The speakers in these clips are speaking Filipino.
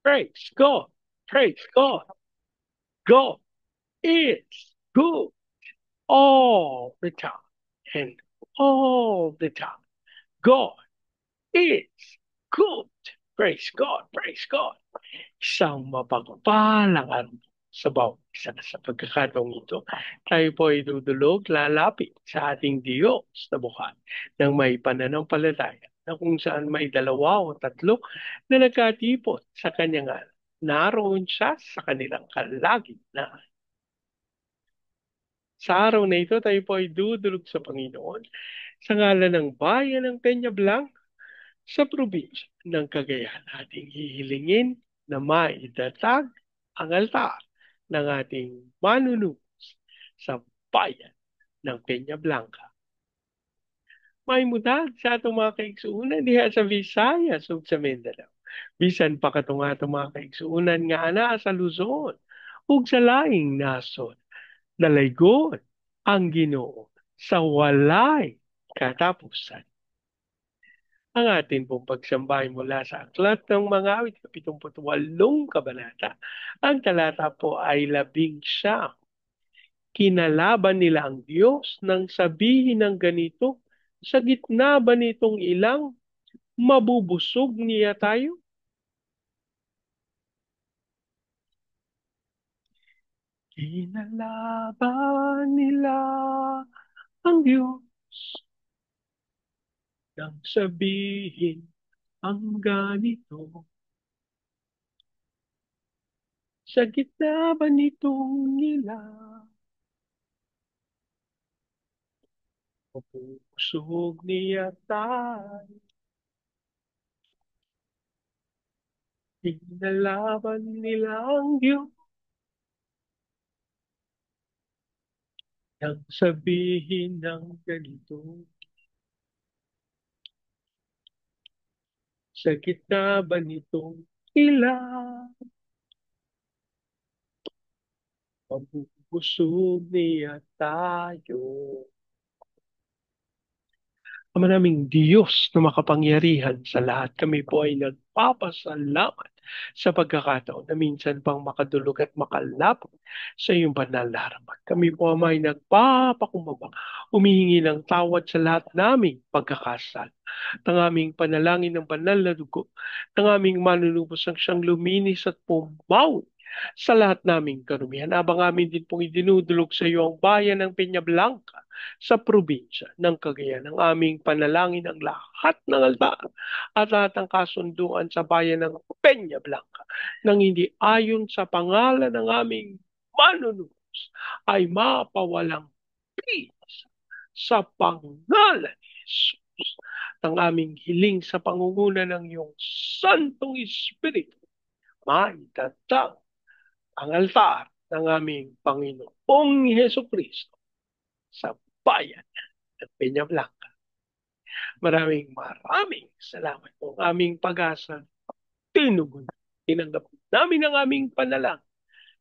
Praise God. Praise God. God is good all the time. And all the time. God is good. Praise God. Praise God. Isang mapagpalang araw sa bawat isa sa pagkakataong ito. Tayo po ay dudulog, lalapit sa ating Diyos na buhay ng may pananampalataya na kung saan may dalawa o tatlo na nagkatipon sa kanyang ngalan. Naroon siya sa kanilang kalagitnaan. Sa araw na ito, tayo po ay dudulog sa Panginoon sa ngalan ng bayan ng Peña Blanca sa probinsya ng Cagayan. Ating hihilingin na maitatag ang altar ng ating manunubos sa bayan ng Peña Blanca. May mudag sa atong mga kaigsuunan diha sa Visayas ug sa Mindanao. Bisan pa katong atong mga kaigsuunan nga ana sa Luzon ug sa laing nasod. Dalaygon ang Ginoo sa walay katapusan. Ang atin pong pagsambay mula sa Aklat ng Mga Awit, 78 kabanata. Ang talata po ay 11. Kinalaban nila ang Diyos nang sabihin ng ganito, sa gitna ba nitong ilang mabubusog niya tayo? Kinalaban nila ang Diyos nang sabihin ang ganito, sa gitna ba nitong ilang mabubusog niya tayo? Iginalaban nila ang Diyos nang sabihin ng ganito, sa gitna ba nitong ilang mabubusog niya tayo? Ama naming Diyos na makapangyarihan sa lahat, kami po ay nagpapasalamat sa pagkakataon na minsan pang makadulog at makalapit sa iyong banal na harapan. Kami po ay nagpapakumbaba, humihingi ng tawad sa lahat naming pagkakasal. Ng aming panalangin ng banal na dugo, ng aming manunubos ang siyang luminis at pumawi sa lahat naming karumihan. Abang amin din pong idinudulog sa iyo ang bayan ng Peñablanca sa probinsya ng Cagayan, ang aming panalangin ang lahat ng altar at lahat ng kasunduan sa bayan ng Peña Blanca nang hindi ayon sa pangalan ng aming manunubos ay mapawalang peace sa pangalan ni Jesus. Ang aming hiling sa pangunguna ng iyong Santong Espiritu, maitatag ang altar ng aming Panginoong Heso Kristo sa bayan ng Peñablanca. Maraming salamat po. Aming pag-asa, tinugon. Tinanggap namin ang aming panalangin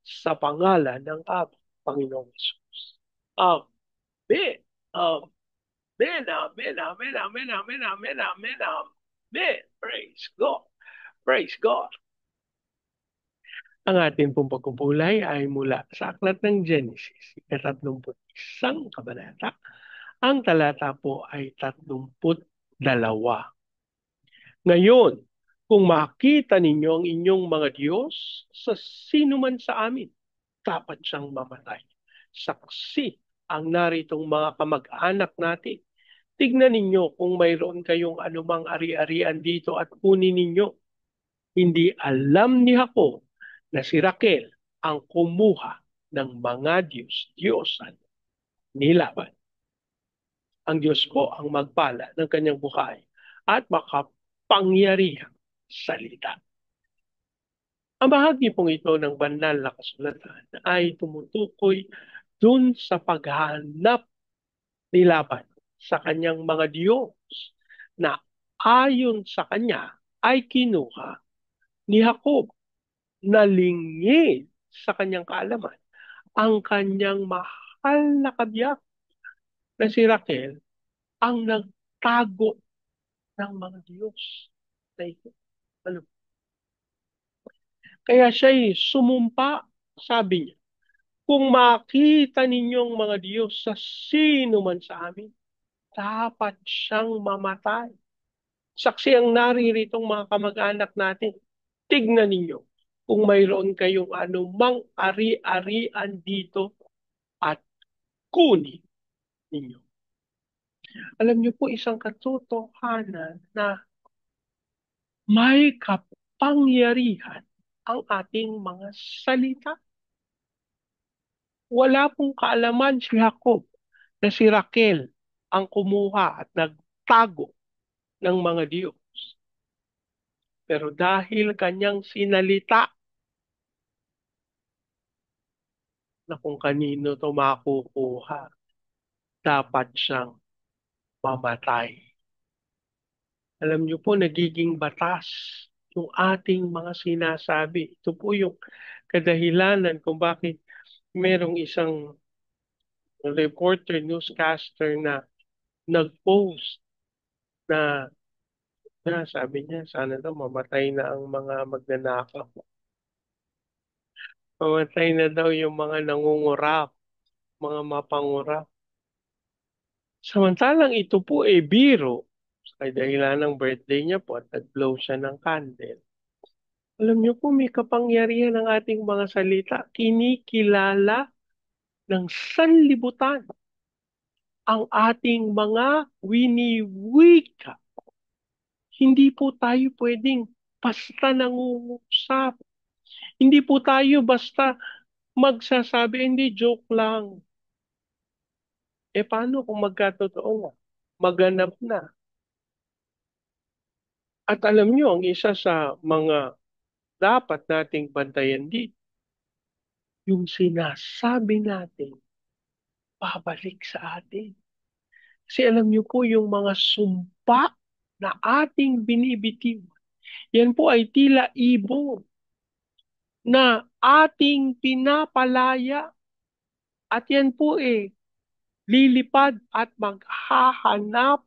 sa pangalan ng aming Panginoong Jesus. Amen. Amen. Amen. Amen. Amen. Amen. Amen. Amen. Amen. Praise God. Praise God. Ang ating pong pagpupulay ay mula sa Aklat ng Genesis, 31 kabanata. Ang talata po ay 32. Ngayon, kung makita ninyo ang inyong mga Diyos sa sino man sa amin, dapat siyang mamatay. Saksi ang naritong mga kamag-anak natin. Tignan ninyo kung mayroon kayong anumang ari-arian dito at kunin ninyo. Hindi alam ni Jacob na si Raquel ang kumuha ng mga Diyos-Diyosan ni Laban. Ang Diyos po ang magpala ng kanyang buhay at makapangyarihang salita. Ang bahagi pong ito ng banal na kasulatan ay tumutukoy dun sa paghahanap ni Laban sa kanyang mga Diyos na ayon sa kanya ay kinuha ni Jacob na lingid sa kanyang kaalaman ang kanyang mahal na kabiyak na si Raquel ang nagtago ng mga Diyos na ito. Ano? Kaya siya'y sumumpa, sabi niya, kung makita ninyong mga Diyos sa sino man sa amin, dapat siyang mamatay. Saksi ang nariritong mga kamag-anak natin. Tignan ninyo kung mayroon kayong anumang ari-arian dito at kunin ninyo. Alam niyo po isang katotohanan na may kapangyarihan ang ating mga salita. Wala pong kaalaman si Jacob na si Raquel ang kumuha at nagtago ng mga Diyos. Pero dahil kanyang sinalita na kung kanino to makukuha, dapat siyang mamatay. Alam niyo po, nagiging batas yung ating mga sinasabi. Ito po yung kadahilanan kung bakit merong isang reporter, newscaster na nag-post na, sabi niya, sana daw mamatay na ang mga magnanakaw. Mamatay na daw yung mga nangungurap, mga mapangurap. Samantalang ito po ay biro. Sa dahilan ng birthday niya po at nag-blow siya ng candle. Alam niyo po, may kapangyarihan ng ating mga salita. Kinikilala ng sanlibutan ang ating mga winiwika. Hindi po tayo pwedeng basta nangungusap. Hindi po tayo basta magsasabi, hindi joke lang. Paano kung magkatotoo nga? Maganap na. At alam niyo, ang isa sa mga dapat nating bantayan dito, yung sinasabi natin, babalik sa atin. Kasi alam niyo po, yung mga sumpa na ating binibitiw, yan po ay tila ibon na ating pinapalaya at yan po lilipad at maghahanap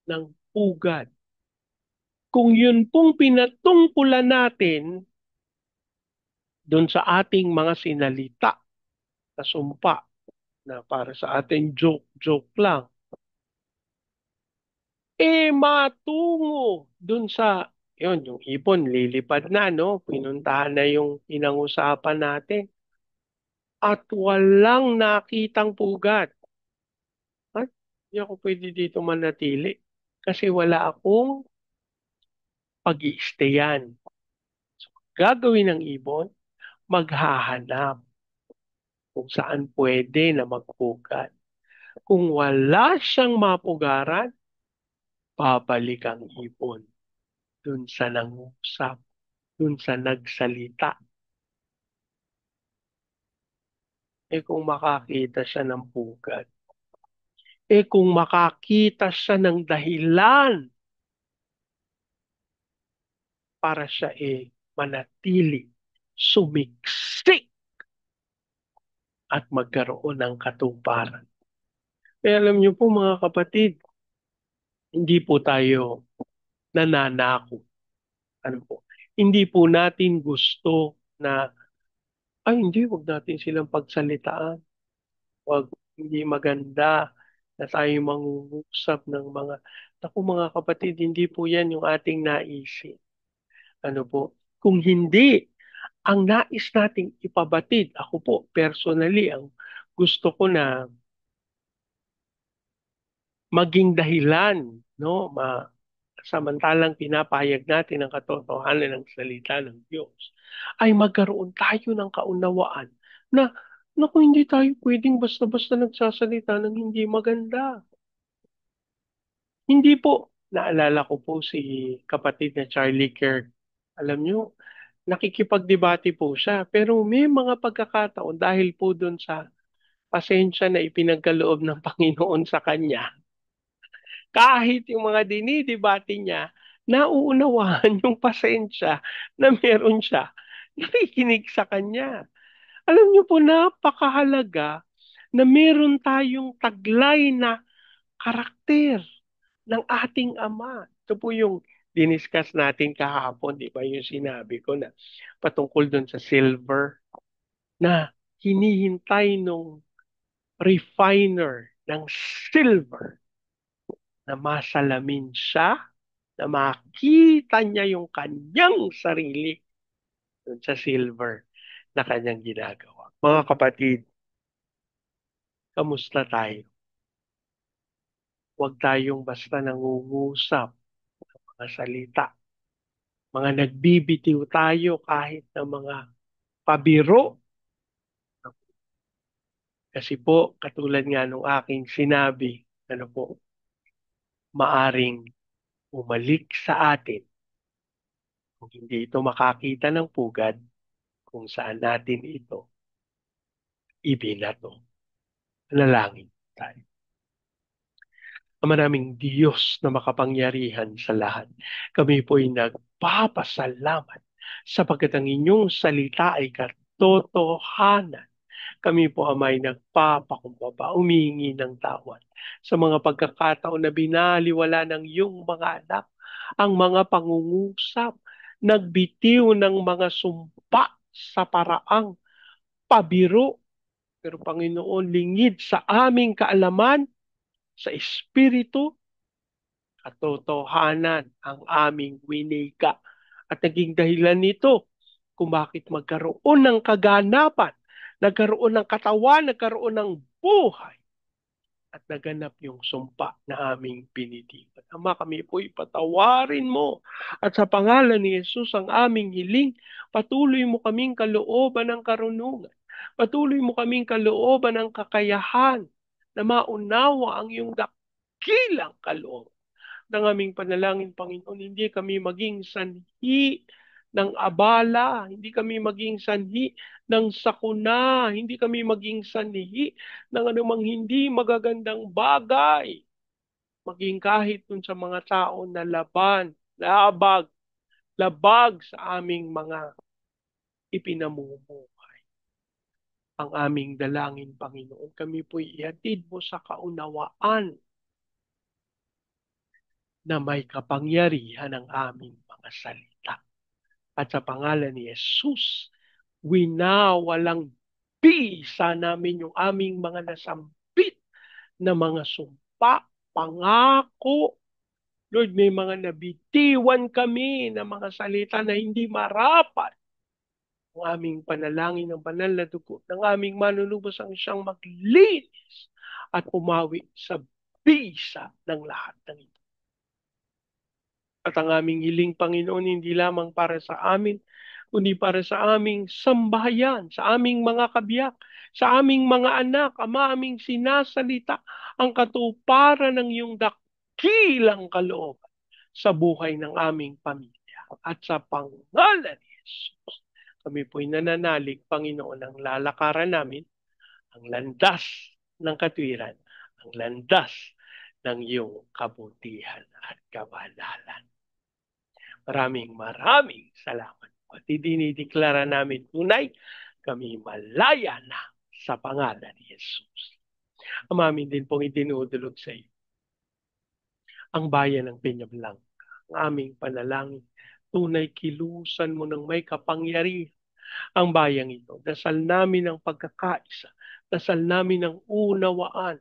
ng pugad. Kung yun pong pinatungkulan natin doon sa ating mga sinalita na sumpa na para sa ating joke-joke lang, matungo doon sa, yun, yung ipon, lilipad na, no? Pinuntahan na yung pinangusapan natin. At walang nakitang pugat. At hindi ako pwede dito manatili kasi wala akong pag-i-stayan. So, gagawin ng ibon, maghahanap kung saan pwede na magpugat. Kung wala siyang mapugaran, babalik ang ibon dun sa nangusap, dun sa nagsalita. Kung makakita siya ng pugad, kung makakita siya ng dahilan para siya manatili, sumiksik at magkaroon ng katuparan. Kaya alam niyo po mga kapatid, hindi po tayo nananako. Ano po? Hindi po natin gusto na, ay hindi, wag natin silang pagsalitaan. Wag, hindi maganda na tayo mangungusap ng mga, naku mga kapatid, hindi po yan yung ating naisip. Ano po? Kung hindi, ang nais nating ipabatid, ako po personally, ang gusto ko na maging dahilan, no? Samantalang pinapahayag natin ang katotohanan ng salita ng Diyos, ay magkaroon tayo ng kaunawaan na, naku, hindi tayo pwedeng basta-basta nagsasalita ng hindi maganda. Hindi po, naalala ko po si kapatid na Charlie Kirk. Alam nyo, nakikipagdebate po siya, pero may mga pagkakataon dahil po doon sa pasensya na ipinagkaloob ng Panginoon sa kanya, kahit yung mga dinidebate niya, nauunawaan yung pasensya na meron siya, nakikinig sa kanya. Alam niyo po, napakahalaga na meron tayong taglay na karakter ng ating Ama. Ito po yung diniscuss natin kahapon, di ba yung sinabi ko na patungkol dun sa silver na hinihintay nung refiner ng silver na masalamin siya, na makita niya yung kanyang sarili dun sa silver na kanyang ginagawa. Mga kapatid, kamusta tayo? Huwag tayong basta nangungusap ng mga salita. Mga nagbibitiw tayo kahit na mga pabiro. Kasi po, katulad nga nung aking sinabi, ano po, maaring umalik sa atin kung hindi ito makakita ng pugad kung saan natin ito ibinato. Nalangin tayo. Ama naming Diyos na makapangyarihan sa lahat, kami po ay nagpapasalamat sapagkat ang inyong salita ay katotohanan. Kami po amay nagpapakumbaba, umingi ng tawad sa mga pagkakataon na binaliwala ng iyong mga anak, ang mga pangungusap, nagbitiw ng mga sumpa sa paraang pabiro. Pero Panginoon, lingid sa aming kaalaman, sa Espiritu, katotohanan ang aming winika. At naging dahilan nito kung bakit magkaroon ng kaganapan, nagkaroon ng katawan, nagkaroon ng buhay, at naganap yung sumpa na aming pinitipan. Ama, kami po ipatawarin mo. At sa pangalan ni Jesus ang aming hiling, patuloy mo kaming kalooban ng karunungan. Patuloy mo kaming kalooban ng kakayahan na maunawa ang iyong dakilang kalooban ng aming panalangin, Panginoon. Hindi kami maging sanhi ng abala, hindi kami maging sanhi ng sakuna, hindi kami maging sanhi ng anumang hindi magagandang bagay. Maging kahit dun sa mga tao na labag sa aming mga ipinamumuhay. Ang aming dalangin, Panginoon, kami po'y ihatid mo sa kaunawaan na may kapangyarihan ang aming mga salita. At sa pangalan ni Jesus, winawalang bisa namin yung aming mga nasambit na mga sumpa, pangako. Lord, may mga nabitiwan kami na mga salita na hindi marapat. Ang aming panalangin ng banal na dugo ng aming manunubos ang siyang maglinis at umawi sa bisa ng lahat ng ito. At ang aming hiling, Panginoon, hindi lamang para sa amin, kundi para sa aming sambahayan, sa aming mga kabiyak, sa aming mga anak, Ama, aming sinasalita ang katuparan ng iyong dakilang kalooban sa buhay ng aming pamilya. At sa pangalan ni Jesus, kami po'y nananalig, Panginoon, ang lalakaran namin, ang landas ng katwiran, ang landas ng iyong kabutihan at kabanalan. Maraming salamat. At dinideklara namin tunay, kami malaya na sa pangalan ni Jesus. Amamin din pong itinudulog sa iyo ang bayan ng Peñablanca. Ang aming panalangin, tunay kilusan mo ng may kapangyarihan ang bayang ito. Dasal namin ang pagkakaisa. Dasal namin ang unawaan.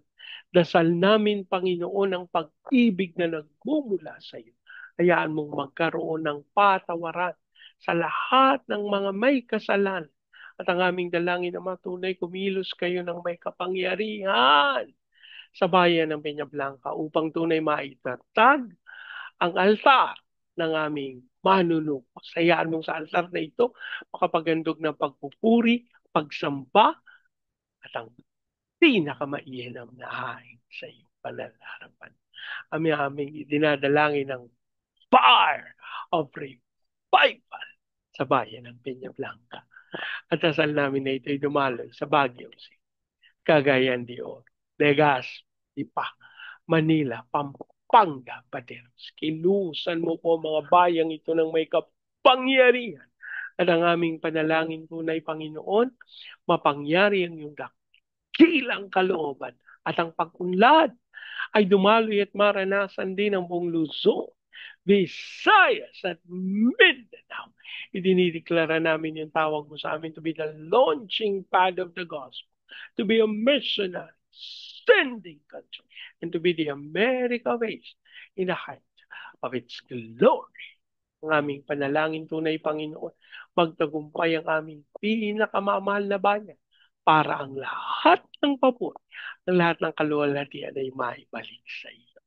Dasal namin, Panginoon, ang pag-ibig na nagmumula sa iyo. Hayaan mong magkaroon ng patawaran sa lahat ng mga may kasalanan. At ang aming dalangin na matunay, kumilos kayo ng may kapangyarihan sa bayan ng Peñablanca upang tunay maitatag ang altar ng aming manunubos. Hayaan mong sa altar na ito makapagandog ng pagpupuri, pagsamba, at ang pinakamaiinam na hain sa iyong panalarapan. Aming dinadalangin ng fire of revival sa bayan ng Peñablanca. At asal namin na ito'y dumaloy sa Baguio City, Cagayan de Oro, Legazpi, Manila, Pampanga, Pateros. Kilusan mo po mga bayang ito ng may kapangyarihan. At ang aming panalangin tunay, Panginoon, mapangyari ang iyong dakilang kalooban at ang pag-unlad ay dumaloy at maranasan din ng buong Luzon, Visayas at Mindanao. Idinideklara namin yung tawag mo sa amin to be the launching pad of the gospel, to be a missionary, sending country, and to be the America of Asia in the height of its glory. Ang aming panalangin tunay, Panginoon, magtagumpay ang aming pinakamamahal na bayan para ang lahat ng papuri, ang lahat ng kaluwalhatian ay maibalik sa iyo.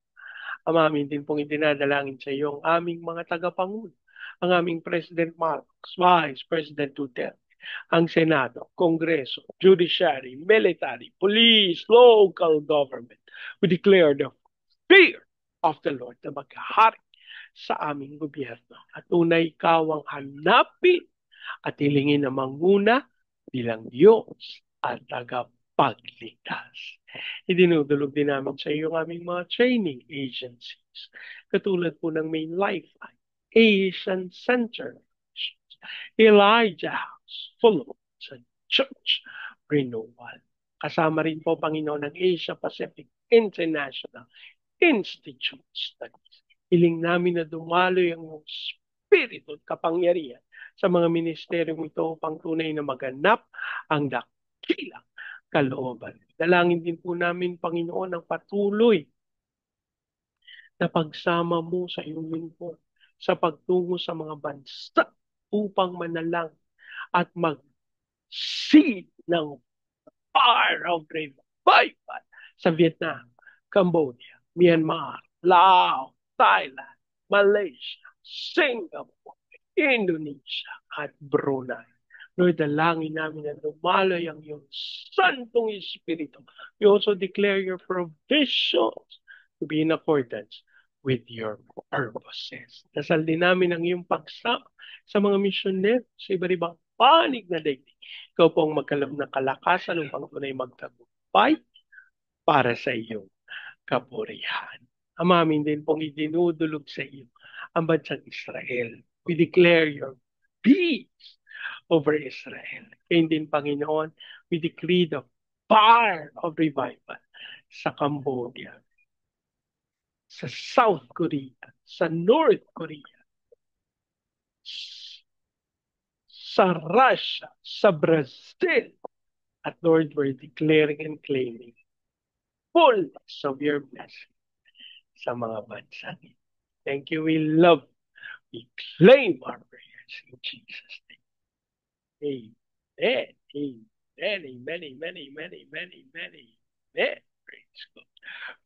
Ang amin din pong idinadalangin sa iyo ang aming mga tagapangulo, ang aming President Marcos, Vice President Duterte, ang Senado, Kongreso, Judiciary, Military, Police, Local Government. We declare the fear of the Lord na maghahari sa aming gobyerno. At tunay ikaw ang hanapin at hilingin na manguna bilang Diyos at tagapagligtas. Idinudulog din namin sa iyo ang aming mga training agencies, katulad po ng Main Lifeline, Asian Center, Elijah House, Philippines, and Church Renewal. Kasama rin po, Panginoon, ng Asia Pacific International Institute Studies. Hiling namin na dumaloy ang iyong spirito at kapangyarihan sa mga ministeryong ito upang tunay na maganap ang dakilang kalooban. Dalangin din po namin, Panginoon, ang patuloy na pagsama mo sa iyong lingkod sa pagtungo sa mga bansa upang manalang at mag-seed ng fire of revival sa Vietnam, Cambodia, Myanmar, Laos, Thailand, Malaysia, Singapore, Indonesia, at Brunei. Lord, dalangin namin na lumalay ang iyong Santong Espiritu. We also declare your provisions to be in accordance with your purposes. Dasal din namin ang iyong pagsama sa mga missionero sa iba't ibang panig na daigdig. Ikaw po ang magkalab ng kalakasan upang tunay magtagumpay para sa iyong kapurihan. Amamin din pong idinudulog sa iyo ang bansang Israel. We declare your peace over Israel. Kaya din, Panginoon, we decree the fire of revival sa Cambodia, sa South Korea, sa North Korea, sa Russia, sa Brazil. At Lord, we're declaring and claiming fullness of your blessing sa mga bansa. Thank you, we love you. We claim our prayers in Jesus' name. Amen. Amen. Amen. Amen. Amen. Amen. Amen. Amen. Praise God.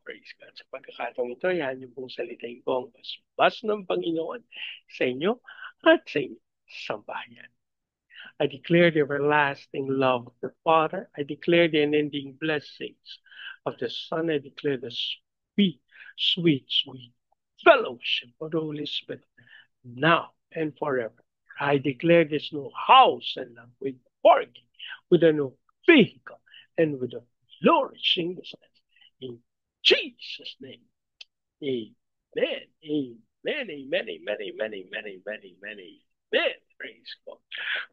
Praise God. Sa pagkakataong ito, yan yung pong salitain ko ang basbas ng Panginoon sa inyo at sa inyong sambahayan. I declare the everlasting love of the Father. I declare the unending blessings of the Son. I declare the sweet, sweet, sweet fellowship of the Holy Spirit now and forever. I declare this new house and with parking, with a new vehicle, and with a flourishing business. In Jesus' name, amen, amen, amen, amen, amen, amen, amen, amen, amen. Praise God.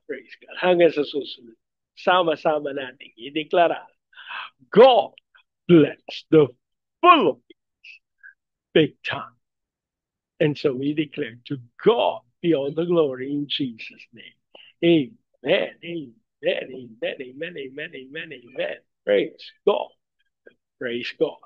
Praise God. Hanggang sa susunod, sama-sama natin ideklara, God bless the Philippines big time. And so we declare to God be all the glory in Jesus' name. Amen, amen, amen, amen, amen, amen, amen. Praise God. Praise God.